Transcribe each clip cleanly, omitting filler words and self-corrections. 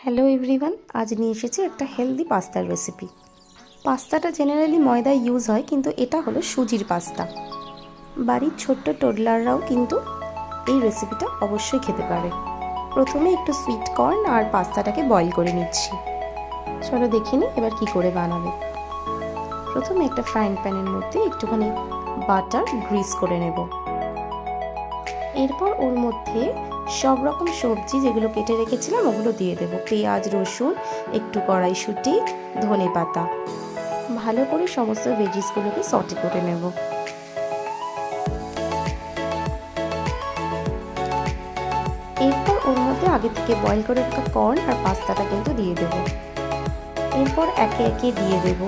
Hello everyone, আজ নিয়ে এসেছি একটা হেলদি পাস্তার রেসিপি। পাস্তাটা জেনারেলি ময়দায় ইউজ হয়, কিন্তু এটা হলো সুজির পাস্তা। বাড়ির ছোট্ট টোডলাররাও কিন্তু এই রেসিপিটা অবশ্যই খেতে পারে। প্রথমে একটু সুইট কর্ন আর পাস্তাটাকে বয়েল করে নিচ্ছি। চলো দেখে নিই এবার কি করে বানাবে। প্রথমে একটা ফ্রাইং প্যানের মধ্যে একটুখানি বাটার গ্রিস করে নেব। এরপর ওর মধ্যে সব রকম সবজি যেগুলো কেটে রেখেছিলাম ওগুলো দিয়ে দেবো। পেঁয়াজ, রসুন, একটু কড়াইশুঁটি, ধনে পাতা। ভালো করে সমস্ত ভেজিসগুলোকে সটে করে নেব। এরপর ওর মধ্যে আগে থেকে বয়েল করে রাখা কর্ন আর পাস্তাটা কিন্তু দিয়ে দেব। এরপর একে একে দিয়ে দেব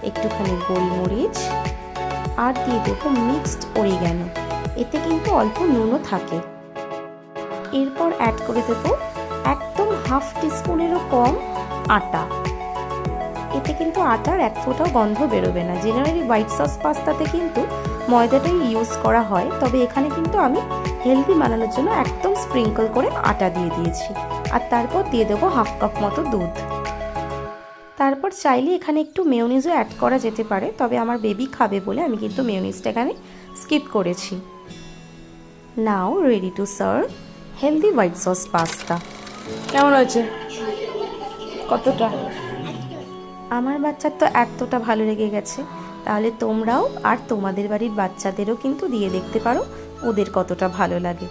একটুখানি গোলমরিচ আর দিয়ে দেব মিক্সড অরিগ্যানো। এতে কিন্তু অল্প নুনও থাকে। এরপর অ্যাড করে দেব একদম হাফ টিস্পুনেরও কম আটা। এতে কিন্তু আটার এক ফোঁটাও গন্ধ বেরোবে না। জেনারেলি হোয়াইট সস পাস্তাতে কিন্তু ময়দাটাই ইউজ করা হয়, তবে এখানে কিন্তু আমি হেলদি বানানোর জন্য একদম স্প্রিঙ্কল করে আটা দিয়ে দিয়েছি। আর তারপর দিয়ে দেবো হাফ কাপ মতো দুধ। তারপর চাইলে এখানে একটু মেয়োনিজও অ্যাড করা যেতে পারে, তবে আমার বেবি খাবে বলে আমি কিন্তু মেয়োনিজটা এখানে স্কিপ করেছি। Now ready to serve healthy white sauce pasta. কেমন হয়েছে? কতটা? আমার বাচ্চার তো এতটা ভালো লেগে গেছে। তাহলে তোমরাও আর তোমাদের বাড়ির বাচ্চাদেরও কিন্তু দিয়ে দেখতে পারো ওদের কতটা ভালো লাগে।